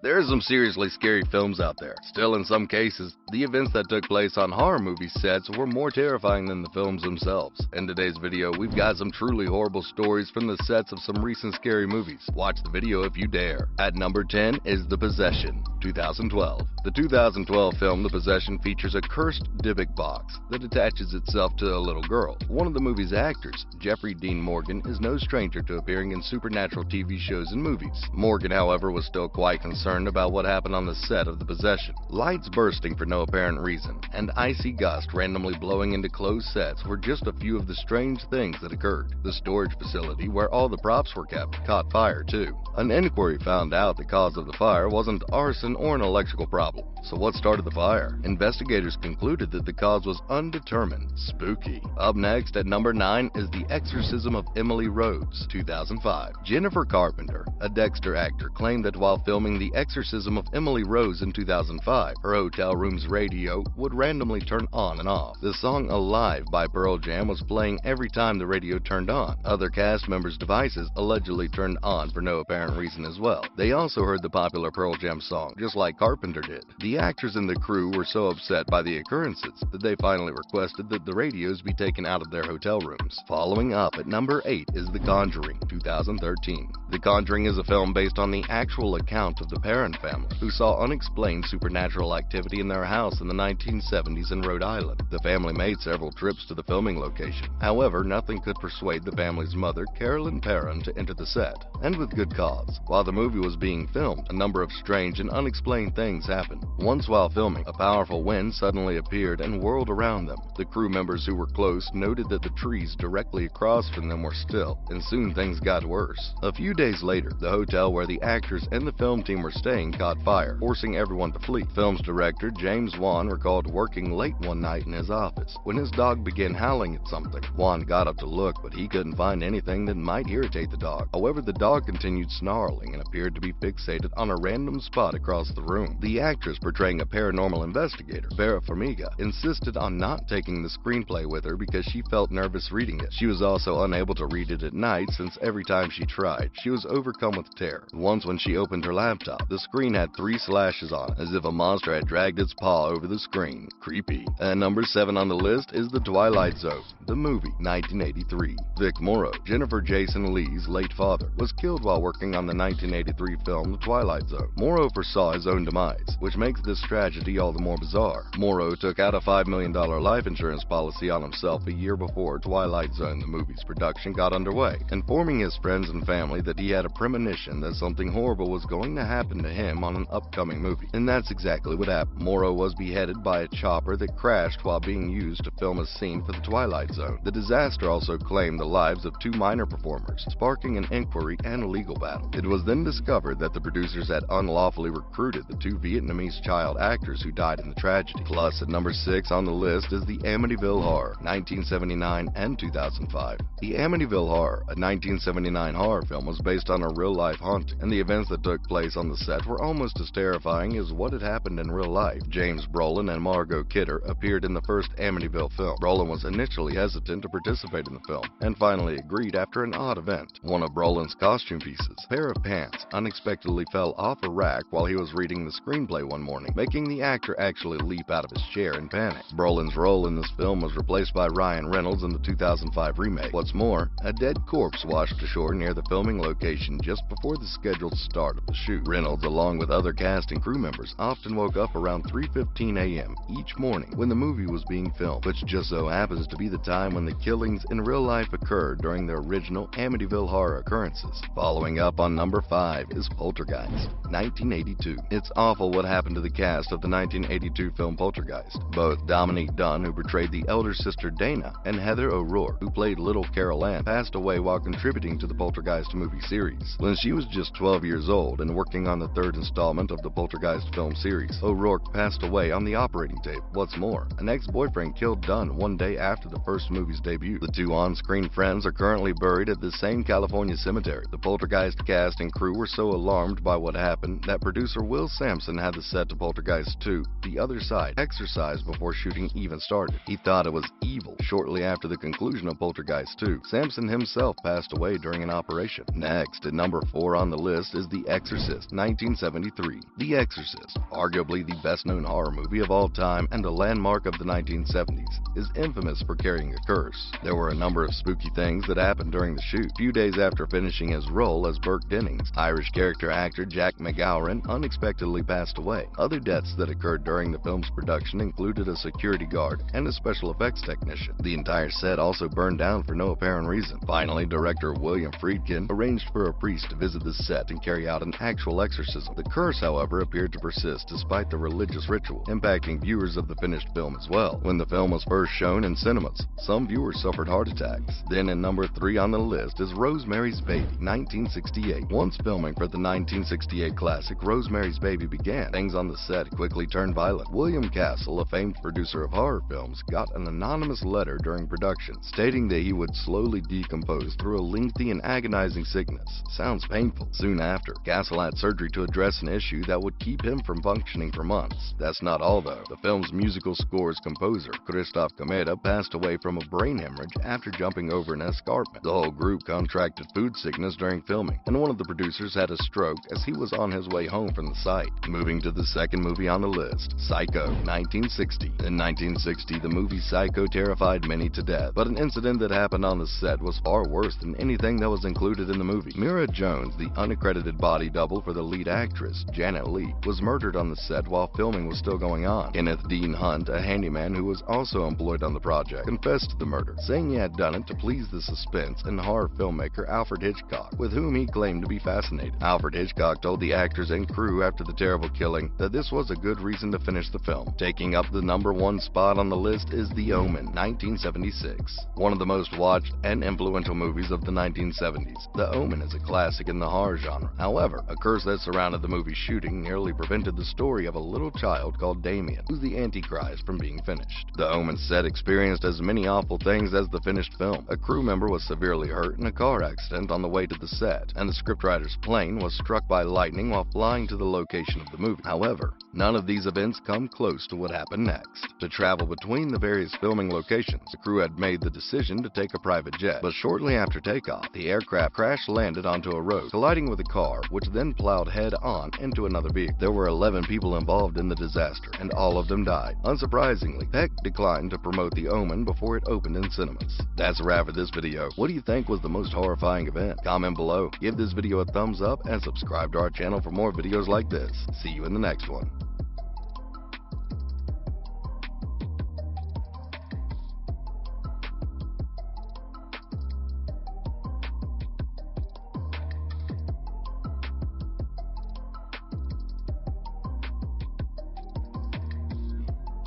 There are some seriously scary films out there. Still, in some cases, the events that took place on horror movie sets were more terrifying than the films themselves. In today's video, we've got some truly horrible stories from the sets of some recent scary movies. Watch the video if you dare. At number 10 is The Possession, 2012. The 2012 film The Possession features a cursed Dybbuk box that attaches itself to a little girl. One of the movie's actors, Jeffrey Dean Morgan, is no stranger to appearing in supernatural TV shows and movies. Morgan, however, was still quite concerned about what happened on the set of The Possession. Lights bursting for no apparent reason, and icy gusts randomly blowing into closed sets were just a few of the strange things that occurred. The storage facility where all the props were kept caught fire too. An inquiry found out the cause of the fire wasn't arson or an electrical problem. So what started the fire? Investigators concluded that the cause was undetermined. Spooky. Up next at number 9 is The Exorcism of Emily Rose, 2005. Jennifer Carpenter, a Dexter actor, claimed that while filming The Exorcism of Emily Rose in 2005, her hotel room's radio would randomly turn on and off. The song Alive by Pearl Jam was playing every time the radio turned on. Other cast members' devices allegedly turned on for no apparent reason as well. They also heard the popular Pearl Jam song, just like Carpenter did. The actors and the crew were so upset by the occurrences that they finally requested that the radios be taken out of their hotel rooms. Following up at number 8 is The Conjuring, 2013. The Conjuring is a film based on the actual account of the Perron family, who saw unexplained supernatural activity in their house in the 1970s in Rhode Island. The family made several trips to the filming location. However, nothing could persuade the family's mother, Carolyn Perron, to enter the set, and with good cause. While the movie was being filmed, a number of strange and unexplained things happened. Once while filming, a powerful wind suddenly appeared and whirled around them. The crew members who were close noted that the trees directly across from them were still, and soon things got worse. A few days later, the hotel where the actors and the film team were staying caught fire, forcing everyone to flee. Film's director, James Wan, recalled working late one night in his office when his dog began howling at something. Wan got up to look, but he couldn't find anything that might irritate the dog. However, the dog continued snarling and appeared to be fixated on a random spot across the room. The actress portraying a paranormal investigator, Vera Farmiga, insisted on not taking the screenplay with her because she felt nervous reading it. She was also unable to read it at night since every time she tried, she was overcome with terror. Once when she opened her laptop, the screen had 3 slashes on it, as if a monster had dragged its paw over the screen. Creepy. And number 7 on the list is The Twilight Zone, the movie, 1983. Vic Morrow, Jennifer Jason Leigh's late father, was killed while working on the 1983 film The Twilight Zone. Morrow foresaw his own demise, which makes this tragedy all the more bizarre. Morrow took out a $5 million life insurance policy on himself a year before Twilight Zone, the movie's production, got underway, informing his friends and family that he had a premonition that something horrible was going to happen to him on an upcoming movie. And that's exactly what happened. Morrow was beheaded by a chopper that crashed while being used to film a scene for The Twilight Zone. The disaster also claimed the lives of 2 minor performers, sparking an inquiry and a legal battle. It was then discovered that the producers had unlawfully recruited the 2 Vietnamese child actors who died in the tragedy. Plus, at number 6 on the list is The Amityville Horror, 1979 and 2005. The Amityville Horror, a 1979 horror film, was based on a real-life haunting, and the events that took place on the set were almost as terrifying as what had happened in real life. James Brolin and Margot Kidder appeared in the first Amityville film. Brolin was initially hesitant to participate in the film, and finally agreed after an odd event. One of Brolin's costume pieces, a pair of pants, unexpectedly fell off a rack while he was reading the screenplay one morning, making the actor actually leap out of his chair in panic. Brolin's role in this film was replaced by Ryan Reynolds in the 2005 remake. What's more, a dead corpse washed ashore near the filming location just before the scheduled start of the shoot. Reynolds, along with other cast and crew members, often woke up around 3:15 a.m. each morning when the movie was being filmed, which just so happens to be the time when the killings in real life occurred during the original Amityville horror occurrences. Following up on number 5 is Poltergeist, 1982. It's awful what happened to the cast of the 1982 film Poltergeist. Both Dominique Dunne, who portrayed the elder sister Dana, and Heather O'Rourke, who played little Carol Ann, passed away while contributing to the Poltergeist movie series. When she was just 12 years old and working on the 3rd installment of the Poltergeist film series, O'Rourke passed away on the operating table. What's more, an ex-boyfriend killed Dunne one day after the first movie's debut. The 2 on-screen friends are currently buried at the same California cemetery. The Poltergeist cast and crew were so alarmed by what happened that producer director Will Sampson had the set to Poltergeist 2, The Other Side, exorcised before shooting even started. He thought it was evil. Shortly after the conclusion of Poltergeist 2, Sampson himself passed away during an operation. Next, at number 4 on the list is The Exorcist, 1973. The Exorcist, arguably the best-known horror movie of all time and a landmark of the 1970s, is infamous for carrying a curse. There were a number of spooky things that happened during the shoot. A few days after finishing his role as Burke Dennings, Irish character actor Jack McGowan unexpectedly passed away. Other deaths that occurred during the film's production included a security guard and a special effects technician. The entire set also burned down for no apparent reason. Finally, director William Friedkin arranged for a priest to visit the set and carry out an actual exorcism. The curse, however, appeared to persist despite the religious ritual, impacting viewers of the finished film as well. When the film was first shown in cinemas, some viewers suffered heart attacks. Then in number 3 on the list is Rosemary's Baby, 1968. Once filming for the 1968 classic Rosemary's Baby began, things on the set quickly turned violent. William Castle, a famed producer of horror films, got an anonymous letter during production stating that he would slowly decompose through a lengthy and agonizing sickness. Sounds painful. Soon after, Castle had surgery to address an issue that would keep him from functioning for months. That's not all though. The film's musical score's composer, Christoph Komeda, passed away from a brain hemorrhage after jumping over an escarpment. The whole group contracted food sickness during filming, and one of the producers had a stroke as he was on his way home from the site. Moving to the second movie on the list, Psycho, 1960. In 1960, the movie Psycho terrified many to death, but an incident that happened on the set was far worse than anything that was included in the movie. Mira Jones, the unaccredited body double for the lead actress, Janet Leigh, was murdered on the set while filming was still going on. Kenneth Dean Hunt, a handyman who was also employed on the project, confessed to the murder, saying he had done it to please the suspense and horror filmmaker Alfred Hitchcock, with whom he claimed to be fascinated. Alfred Hitchcock told the actors and crew after the terrible killing that this was a good reason to finish the film. Taking up the number 1 spot on the list is The Omen, 1976. One of the most watched and influential movies of the 1970s, The Omen is a classic in the horror genre. However, a curse that surrounded the movie's shooting nearly prevented the story of a little child called Damien, who's the Antichrist, from being finished. The Omen set experienced as many awful things as the finished film. A crew member was severely hurt in a car accident on the way to the set, and the scriptwriter's plane was struck by lightning while flying to the location of the movie. However, none of these events come close to what happened next. To travel between the various filming locations, the crew had made the decision to take a private jet, but shortly after takeoff, the aircraft crash-landed onto a road, colliding with a car, which then plowed head-on into another vehicle. There were 11 people involved in the disaster, and all of them died. Unsurprisingly, Peck declined to promote The Omen before it opened in cinemas. That's a wrap for this video. What do you think was the most horrifying event? Comment below, give this video a thumbs up, and subscribe to our channel for more videos like this. See you in the next one.